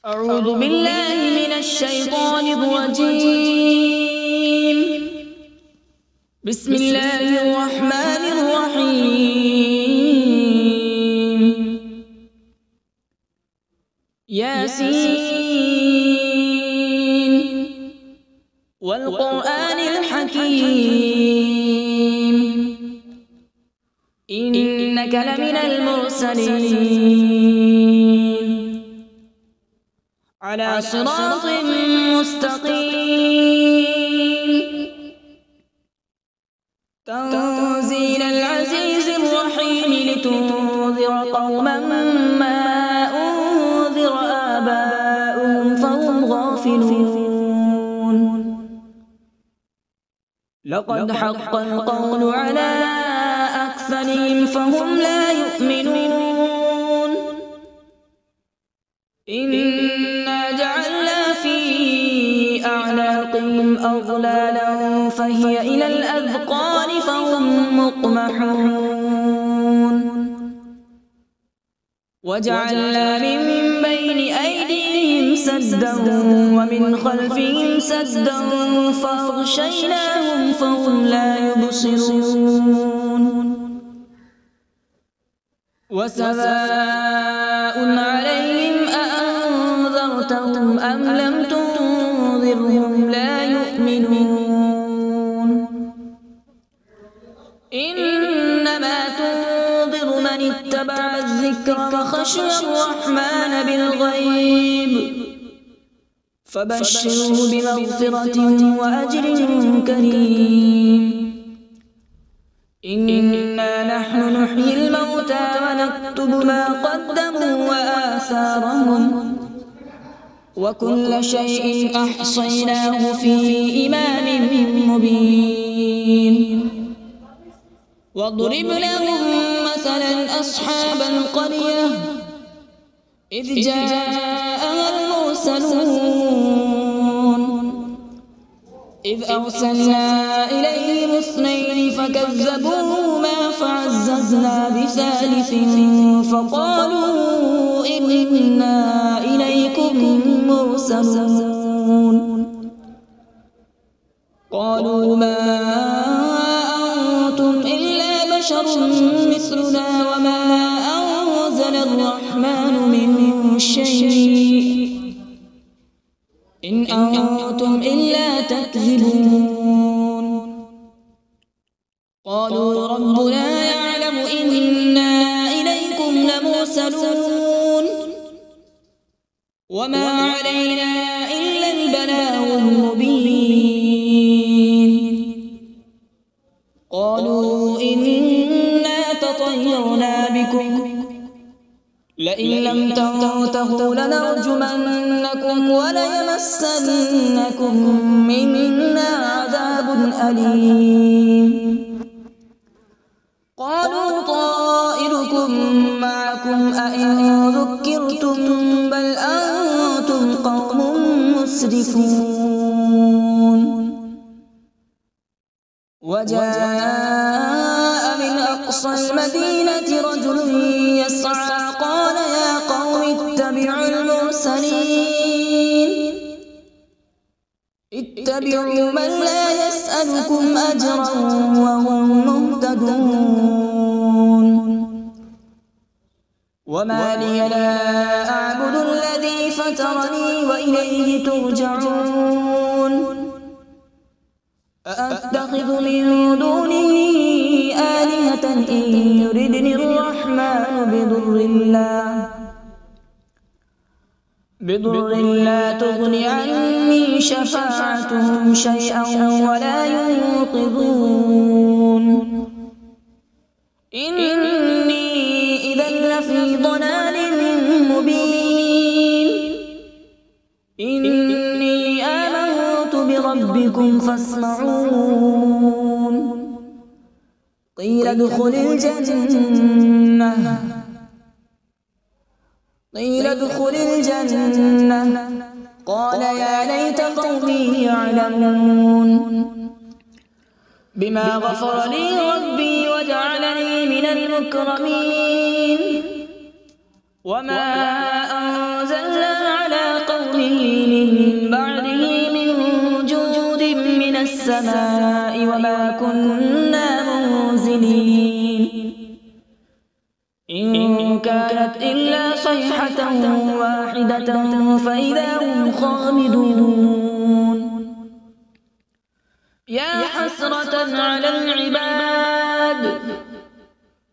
أعوذ بالله من الشيطان الرجيم. بسم الله الرحمن الرحيم. ياسين والقرآن الحكيم إنك لمن المرسلين على صراط مستقيم. تنزيل العزيز الرحيم لتنذر قوما ما أنذر آباؤهم فهم غافلون. لقد حق القول على أكثرهم فهم لا يؤمنون. إنا جعلنا في أعناقهم أغلالا فهي إلى الأذقان فهم مقمحون. وجعلنا من بين أيديهم سدا ومن خلفهم سدا فأغشيناهم فهم لا يبصرون. وسواء عليهم أأنذرتهم أم لم تنذرهم لا يؤمنون. إنما تنذر من اتبع الذكر وخشي الرحمن بالغيب فبشره بمغفرة وأجر كريم. إنا نحن نحيي الموتى ونكتب ما قدموا وآثارهم وكل شيء أحصيناه في إمام مبين. واضرب لهم مثلا أصحاب القرية إذ جاءها المرسلون إذ أرسلنا إليهم اثنين فكذبوهما فعززنا بثالث فقالوا إنا إليكم مرسلون. قالوا ما أنتم إلا بشر مثلنا وما أنزل الرحمن من شيء إن أنتم إلا تكذبون. قالوا ربنا يعلم إنا إليكم لمرسلون وما علينا إلا البلاغ المبين. قالوا إنا تطيرنا بكم لئن لم تنتهوا لنرجمنكم وليمسنكم منا عذاب أليم. قالوا طائركم معكم أئن ذكرتم بل أنتم قوم مسرفون. وجاء من أقصى المدينة رجل يسعى قال يا قوم اتبعوا المرسلين اتبعوا من لا يسألكم أجرا وهم مهتدون. وما لي لا أعبد الذي فطرني وإليه ترجعون. أأتخذ من دونه آلهة إن يردني الرحمن بضر لا تغن عني شفاعتهم شيئا ولا ينقذون. إني إذا لفي ضلال مبين. إني آمنت بربكم فاسمعون. قيل ادخل الجنة قال يا ليت قومي يعلمون. بما غفر لي ربي وجعلني من المكرمين. وما أنزلنا على يأتوني من بعده من جود من السماء وما كنا منزلين إن كانت إلا صيحة واحدة فإذا هم خامدون يا حسرة على العباد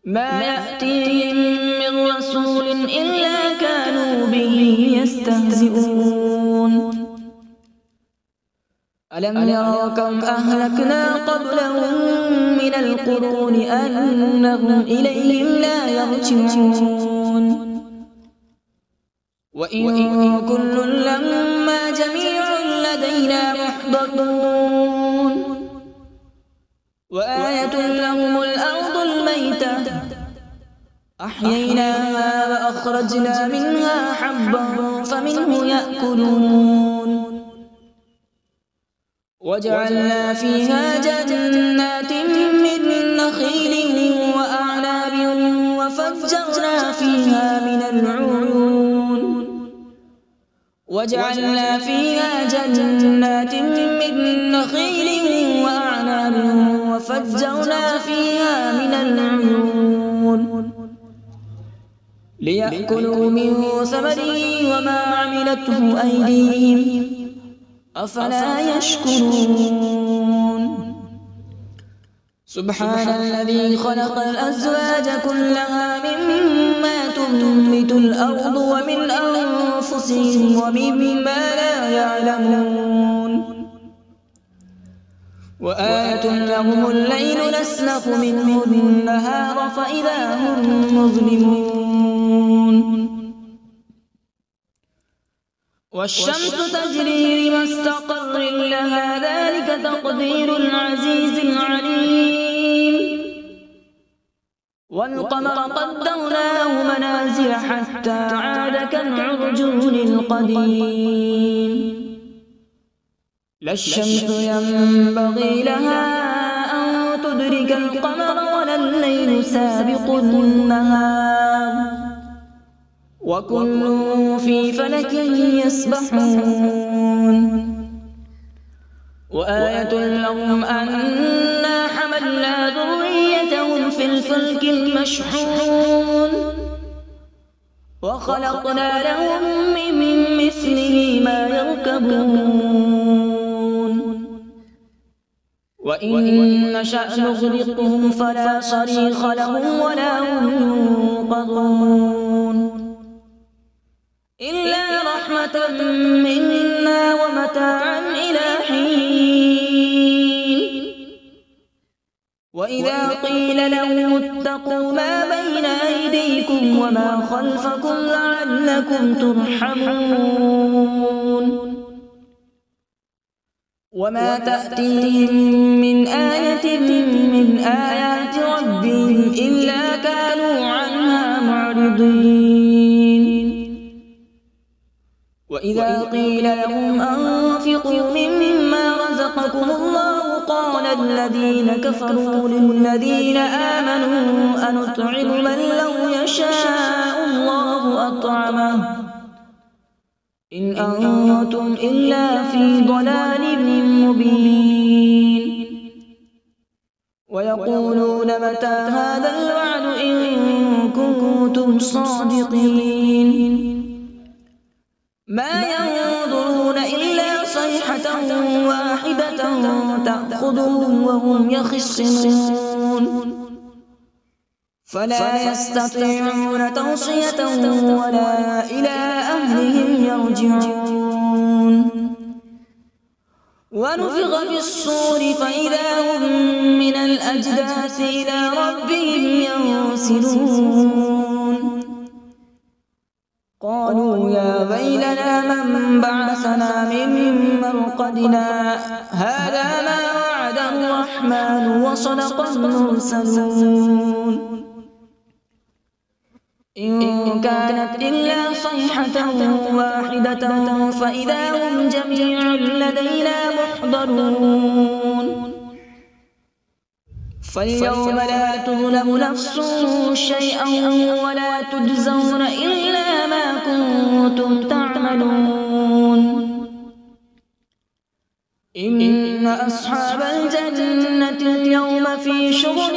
ما يأتيهم من رسول إلا كانوا به يستهزئون ألم يروا كم أهلكنا قبلهم من القرون أنهم إليهم لا يرجعون وإن كل لما جميع لدينا محضرون وآية لهم الأرض الميتة أحييناها وأخرجنا منها حبا فمنه يأكلون وجعلنا فيها جنات من نخيل وأعناب وفجرنا فيها من العيون وجعلنا فيها جنات من نخيل وأعناب وفجرنا فيها من العيون ليأكلوا من ثمره وما عملته أيديهم أفلا يشكرون سبحان الذي خلق الأزواج كلها مما تنبت الأرض ومن أنفسهم ومما لا يعلمون وآية لهم الليل نسلخ منه النهار فإذا هم مظلمون والشمس تجري لمستقر لها ذلك تقدير العزيز العليم والقمر قدرناه منازل حتى عاد كالعرجون القديم لا الشمس ينبغي لها أن تدرك القمر ولا الليل سابق النهار وكل في فلك يسبحون وآية لهم أنا حملنا ذريتهم في الفلك المشحون وخلقنا لهم من مثله ما يركبون وإن نشأ نغرقهم فلا صريخ لهم ولا هم ينقذون إلا رحمة منا ومتاعا إلى حين وإذا قيل لهم اتقوا ما بين أيديكم وما خلفكم لعلكم ترحمون وما تأتيهم من آية من آيات ربهم إلا كانوا عنها معرضين وإذا قيل لهم أنفقوا مما رزقكم الله قال الذين كفروا للذين آمنوا أنطعم من لو يشاء الله أطعمه إن أنتم إلا في ضلال مبين ويقولون متى هذا الوعد إن كنتم صادقين ما ينظرون إلا صيحة واحدة تأخذهم وهم يخصمون فلا يستطيعون توصية ولا إلى أهلهم يرجعون ونفخ في الصور فإذا هم من الأجداث إلى ربهم ينسلون قالوا يا ويلنا من بعثنا من مرقدنا هذا ما وعد الرحمن وصدق المرسلون إن كانت إلا صيحة واحدة فإذا هم جميع لدينا محضرون فاليوم لا تظلم نفس شيئا ولا تجزون إلا ما كنتم تعملون إن أصحاب الجنة اليوم في شغل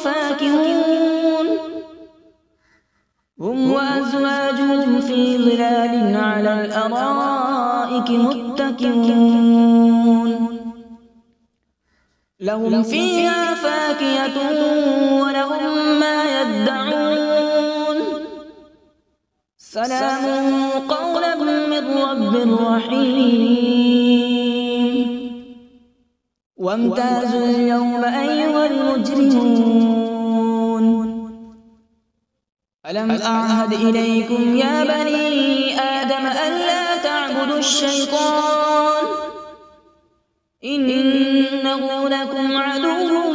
فاكهون هم وأزواجهم في ظلال على الأرائك متكئون لهم فيها فاكهة ولهم ما يدعون سلام قولا من رب رحيم وامتازوا اليوم أيها المجرمون ألم أعهد إليكم يا بني آدم ألا تعبدوا الشيطان إنه لكم عدو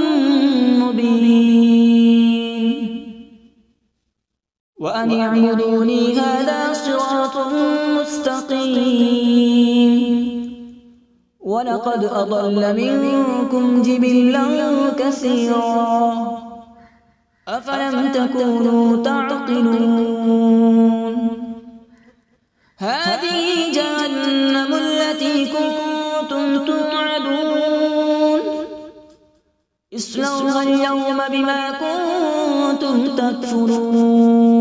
مبين وأن اعبدوني هذا صراط مستقيم ولقد أضل منكم جبلا كثيرا أفلم تكونوا تعقلون هذه جهنم التي كنتم توعدون اصلوها اليوم بما كنتم تكفرون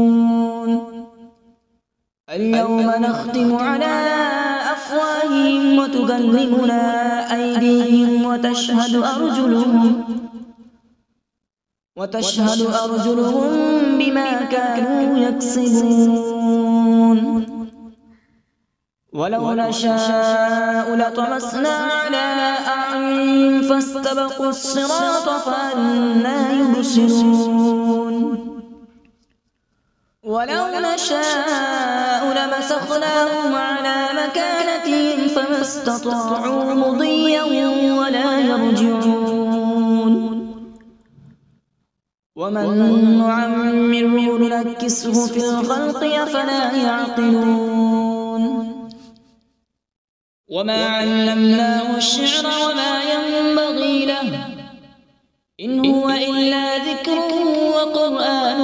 اليوم نختم على أفواههم وتكلمنا أيديهم وتشهد أرجلهم بما كانوا يكسبون ولو نشاء لطمسنا على أعينهم فاستبقوا الصراط فأنى يبصرون ولو نشاء لمسخناهم على مكانتهم فما استطاعوا مضيا ولا يرجعون ومن نعمره ننكسه في الخلق أفلا يعقلون وما علمناه الشعر وما ينبغي له إن هو إلا ذكر وقرآن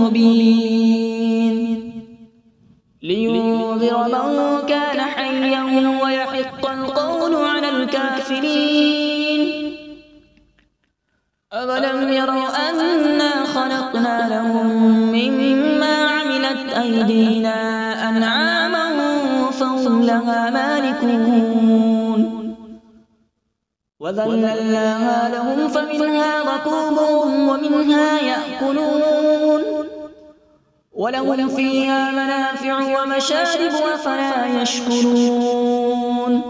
مبين لينذر من كان حيا ويحق القول على الكافرين أولم يروا أنا خلقنا لهم مما عملت أيدينا أنعاما فهم لها مالكون وذللناها لهم فمنها ركوبهم ومنها يأكلون ولهم فيها منافع ومشارب أفلا يشكرون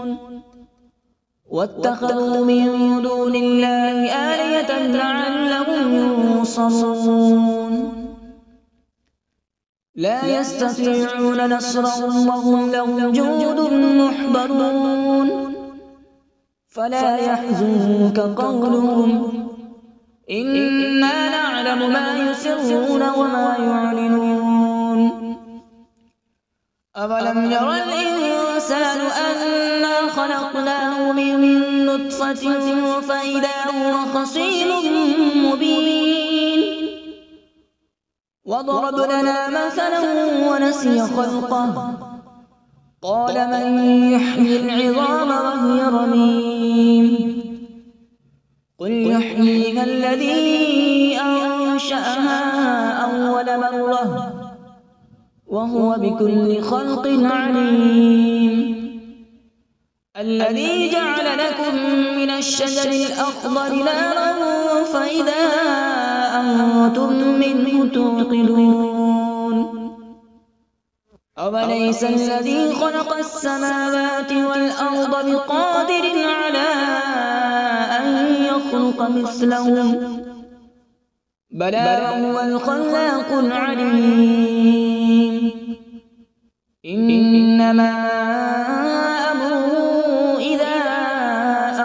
واتخذوا من دون الله آلهة لعلهم ينصرون لا يستطيعون نصرهم وهم لهم جند محضرون فلا يحزنك قولهم إنا نعلم ما يسرون وما يعلنون أولم ير الإنسان أنا خلقناه من نطفة فإذا هو خصيم مبين وضرب لنا مثلا ونسي خلقه قال من يحيي العظام وهي رميم قل يحييها الذي أنشأها أول مرة وهو بكل خلق عليم الذي جعل لكم من الشجر الأخضر نارا فإذا أنتم منه توقدون أوليس الذي خلق السماوات والأرض بقادر على أن يخلق مثلهم بلى وهو الخلاق العليم إنما أمره إذا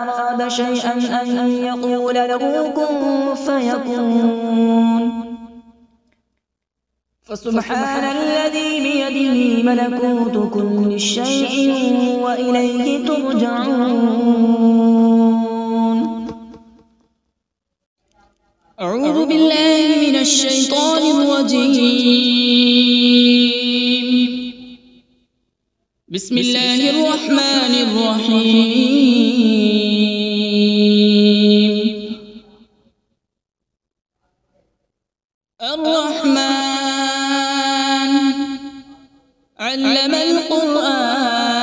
أراد شيئا أن يقول له كن فيكون فسبحان الذي بيده ملكوت كل شيء وإليه ترجعون أعوذ بالله من الشيطان الرجيم بسم الله الرحمن الرحيم علم القرآن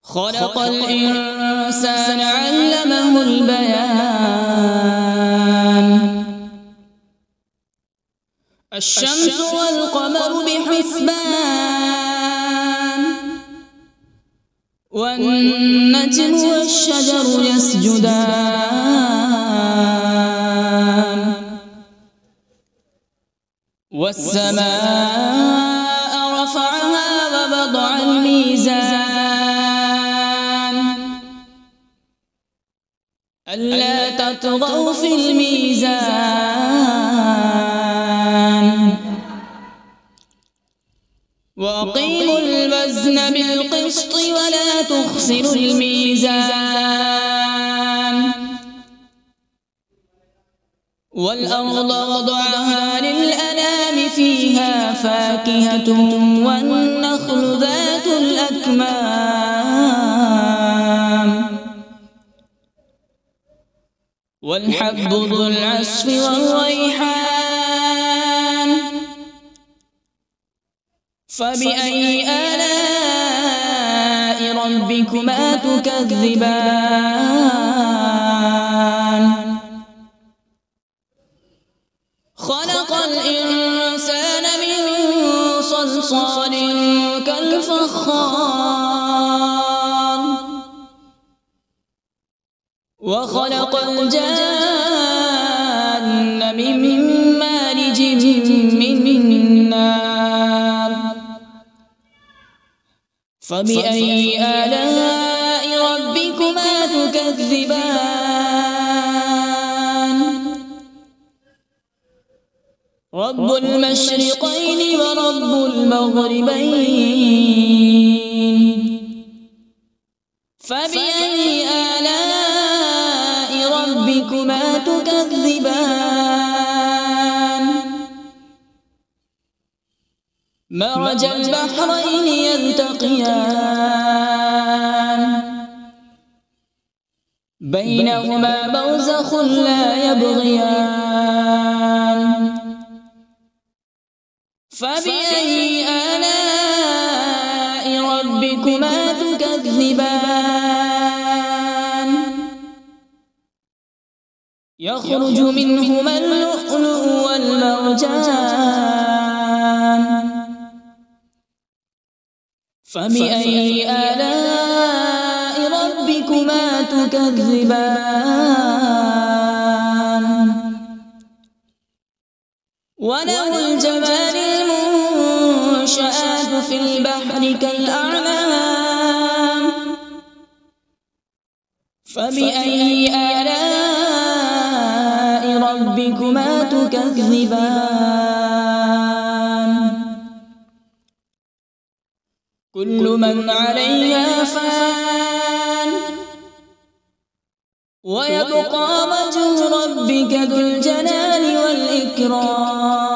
خلق الإنسان علمه البيان الشمس والقمر بحسبان والنجم والشجر يسجدان والسماء رفعها ووضع الميزان ألا تطغوا في الميزان وأقيموا الوزن بالقسط ولا تخسروا الميزان والأرض وضعها للأنام فيها فاكهة والنخل ذات الأكمام والحب ذو العصف والريحان فبأي آلاء ربكما تكذبان خلق الإنسان من صلصال كالفخار وخلق الجان من مارج من نار فبأي آلاء ربكما تكذبان رب المشرقين ورب المغربين فبأي آلاء ربكما تكذبان مرج البحرين يلتقيان بينهما برزخ لا يبغيان فبأي آلاء ربكما تكذبان يخرج منهما اللؤلؤ والمرجان فبأي آلاء ربكما تكذبان وله الجبال المنشآت في البحر كالأعلام فبأي آلاء ربكما تكذبان كل من عليها فان ويبقى وجه ربك ذو الجلال والإكرام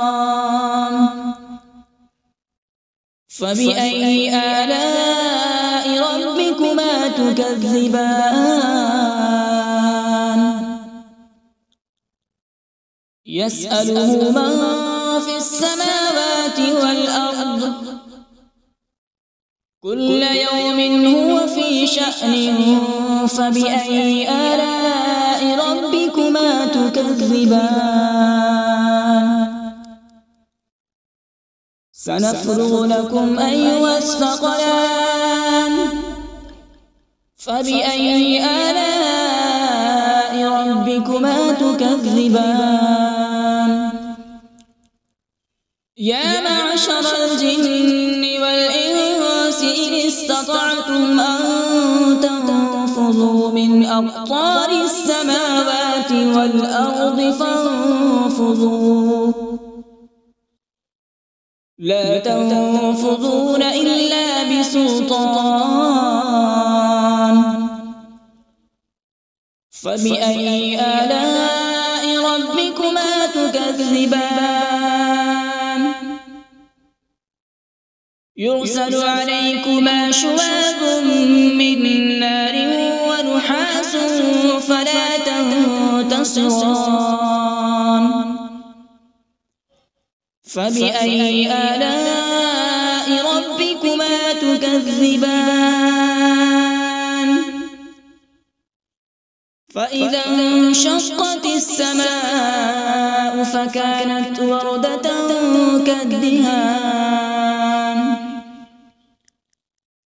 فبأي آلاء ربكما تكذبان يسأله من في السماوات والأرض كل يوم هو في شأن فبأي آلاء ربكما تكذبان سنفرغ لكم أيها الثقلان فبأي آلاء ربكما تكذبان يا معشر الجن والإنس إن استطعتم أن تنفذوا من أقطار السماوات والأرض فانفذوا لا تنفذون إلا بسلطان فبأي آلاء ربكما تكذبان يرسل عليكما شواظ من نار ونحاس فلا تنتصران فبأي آلاء ربكما تكذبان فإذا انشقت السماء فكانت وردة كالدهان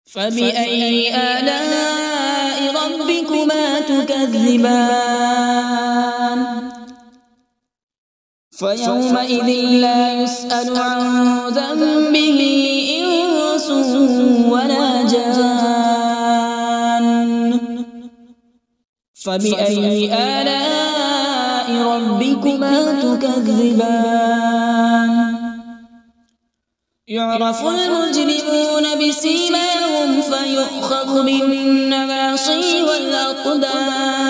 فبأي آلاء ربكما تكذبان فيومئذ لا يسأل عن ذنبه إنس ولا جان فبأي آلاء ربكما تكذبان يعرف المجرمون بسيماهم فيؤخذ بالنواصي والأقدام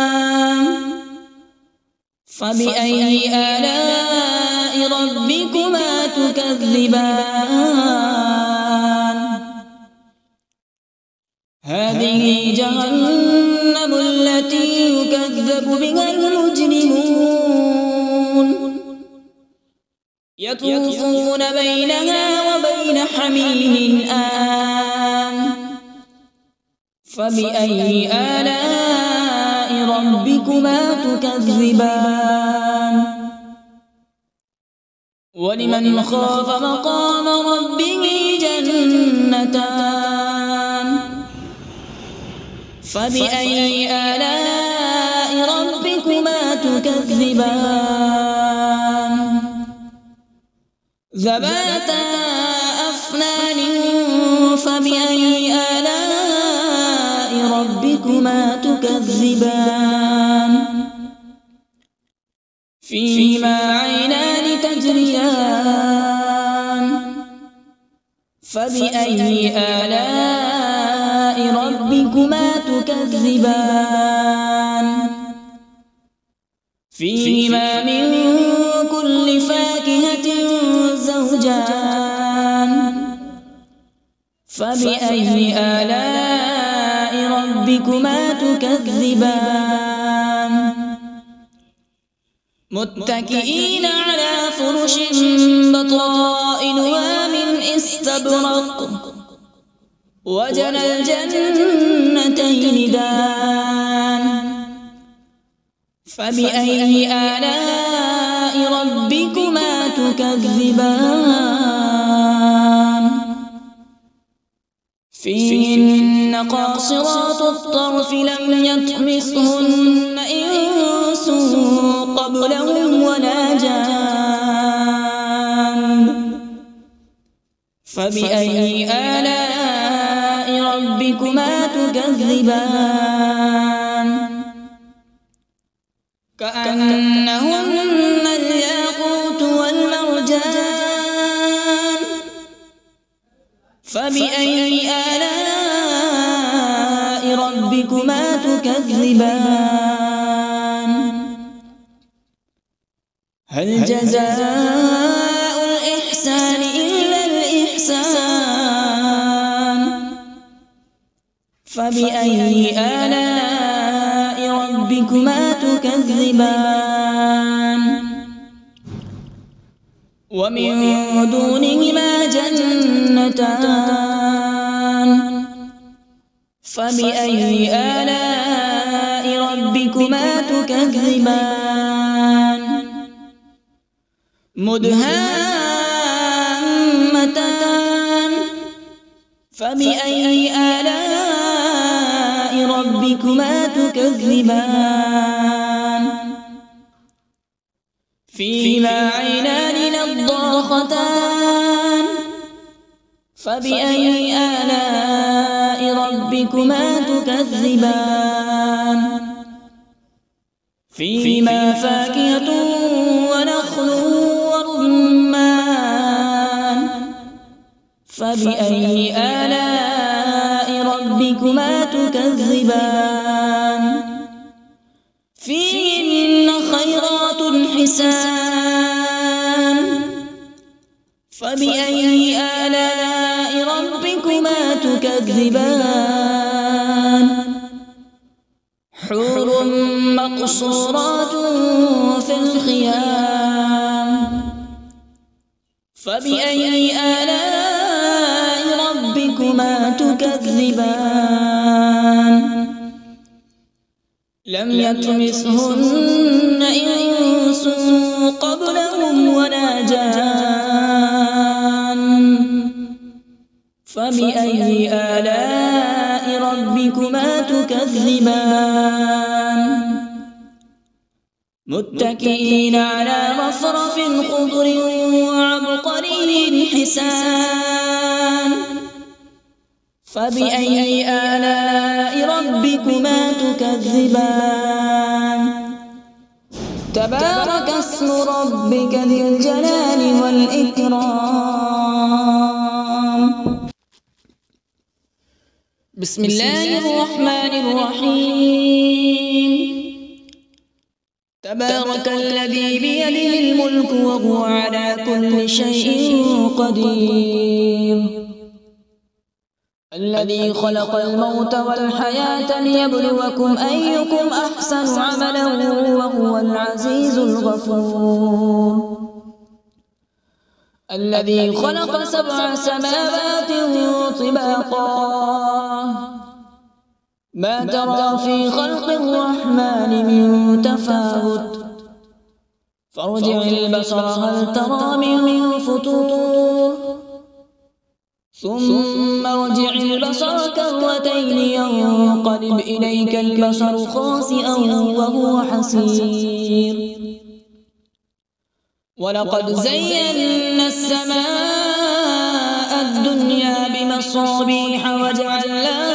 فبأي آلاء ربكما تكذبان هذه جهنم التي يكذب بها المجرمون يطوفون بينها وبين حميم آن فبأي آلاء ربكما تكذبان ولمن خاف مقام ربه جنتان فبأي آلاء ربكما تكذبان ذواتا أفنان فبأي آلاء ربكما تكذبان فيهما عينان تجريان فبأي آلاء ربكما تكذبان فيهما من كل فاكهة زوجان فبأي آلاء ربكما تكذبان متكئين على فرش بطائنها من استبرق وجنى الجنتين دان فبأي آلاء ربكما تكذبان فيهن قاصرات الطرف لم يطمثهن إنس قبلهم ولا جان فبأي آلاء ربكما تكذبان كأنهن الياقوت والمرجان فبأي آلاء ربكما تكذبان هل جزاء الإحسان إلا الإحسان فبأي آلاء ربكما تكذبان ومن دونهما جنتان فبأي آلاء ربكما تكذبان مدهامتان فبأي آلاء ربكما تكذبان فيهما عينان نضاختان فبأي آلاء ربكما تكذبان فيهما فاكهة ونخل ورمان فبأي آلاء ربكما تكذبان فيهن خيرات حسان فبأي آلاء ربكما تكذبان حور مقصورات في الخيام فبأي آلاء ربكما تكذبان لم يطمثهن إنس قبلهم ولا جان فبأي آلاء ربكما تكذبان متكئين على رفرف خضر وعبقري حسان فبأي آلاء ربكما تكذبان تبارك اسم ربك ذي الجلال والإكرام بسم الله الرحمن الرحيم تبارك الذي بيده الملك وهو على كل شيء قدير الذي خلق الموت والحياة ليبلوكم أيكم أحسن عملا وهو العزيز الغفور الذي خلق 7 سماوات طباقا ما ترى في خلق الرحمن من تفاوت فارجع البصر هل ترى من فطور ثم ارجع البصر كرتين ينقلب إليك البصر خاسئا وهو حسير ولقد زينا السماء الدنيا بمصابيح وجعلناها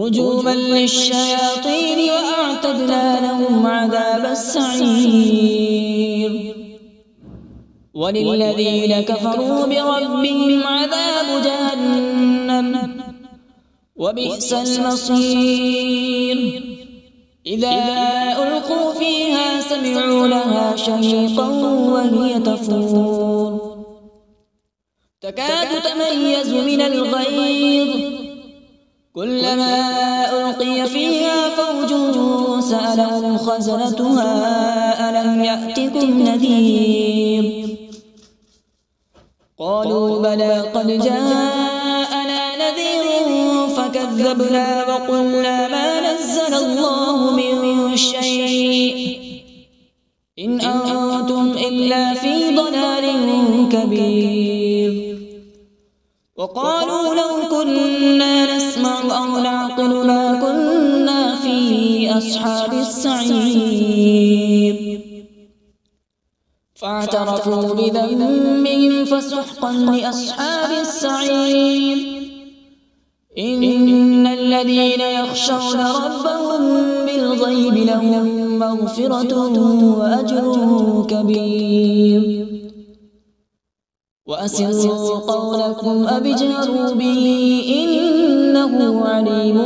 رجوما للشياطين وأعتدنا لهم عذاب السعير وللذين كفروا بربهم عذاب جهنم وبئس المصير إذا ألقوا فيها سمعوا لها شهيقا وهي تفور تكاد تميز من الغيظ كلما ألقي فيها فوج سألهم خزنتها ألم يأتكم نذير قالوا بلى قد جاءنا نذير فكذبنا وقلنا ما نزل الله من شيء إن أنتم إلا في ضلال كبير وقالوا لو كنا نسمع أو نعقل ما كنا في أصحاب السعير فاعترفوا بذنبهم فسحقا لأصحاب السعير إن الذين يخشون ربهم بالغيب لهم مغفرة وأجر كبير وأسروا قولكم أو اجهروا به إنه عليم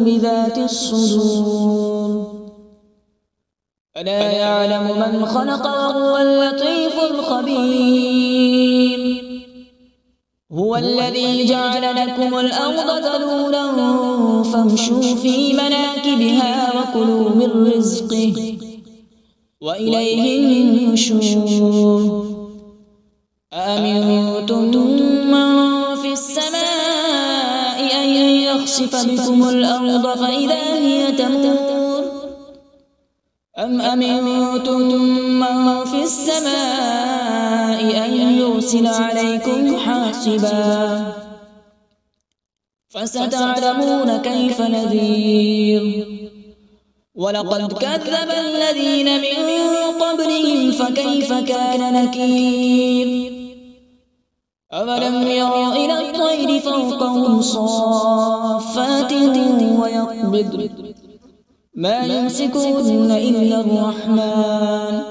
بذات الصدور ألا يعلم من خلق وهو اللطيف الخبير هو الذي جعل لكم الأرض ذلولا فامشوا في مناكبها وكلوا من رزقه وإليه النشور أأمنتم من في السماء أن يخسف بكم الأرض فإذا هي تمور أم أمنتم من في السماء أن يرسل عليكم حاصبا فستعلمون كيف نذير ولقد كذب الذين من قبلهم فكيف كان نكير أولم يروا إلى الطير فوقهم صافات ويقبض ما يمسكون إلا الرحمن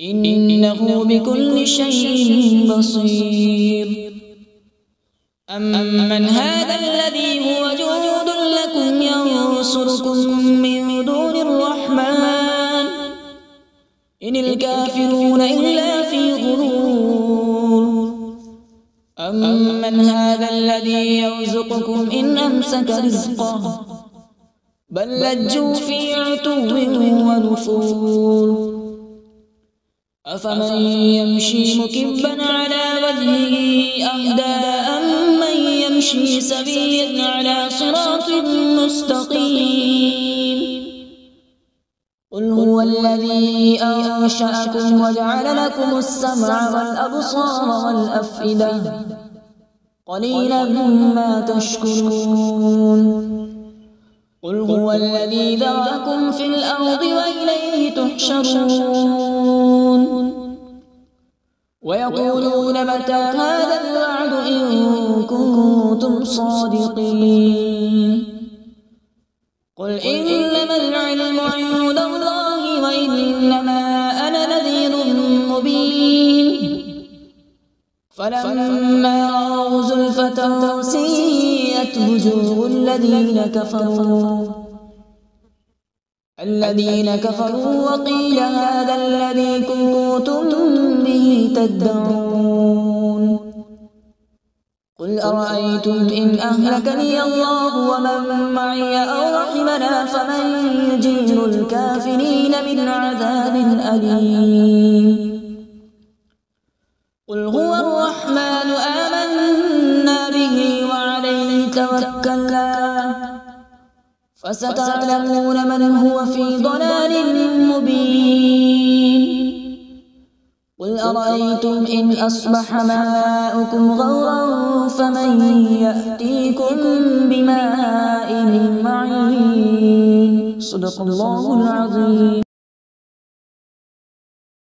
إنه بكل شيء بصير أمن هذا الذي هو جند لكم ينصركم من دون الرحمن إن الكافرون إلا في غرور أمن هذا الذي يرزقكم إن أمسك رزقه بل لجوا في عتو ونفور أفمن يمشي مكبا على وجهه أهدى أمن يمشي سويا على صراط مستقيم قل هو الذي أنشأكم وجعل لكم السمع والأبصار والأفئدة قليلا ما تشكرون قل هو الذي ذرأكم في الأرض وإليه تحشرون ويقولون متى هذا الوعد إن كنتم صادقين قل إنما العلم عند الله وإنما أنا نذير مبين فلما رأوا زلفة سيئت وجوه الذين كفروا وقيل هذا الذي كنتم به تدعون قل أرأيتم إن أهلكني الله ومن معي أو رحمنا فمن يجير الكافرين من عذاب أليم قل هو الرحمن آمنا به وعليه توكلنا فستعلمون من هو في ضلال مبين قل أرأيتم إن أصبح ماؤكم غورا فمن يأتيكم بماء معين صدق الله العظيم.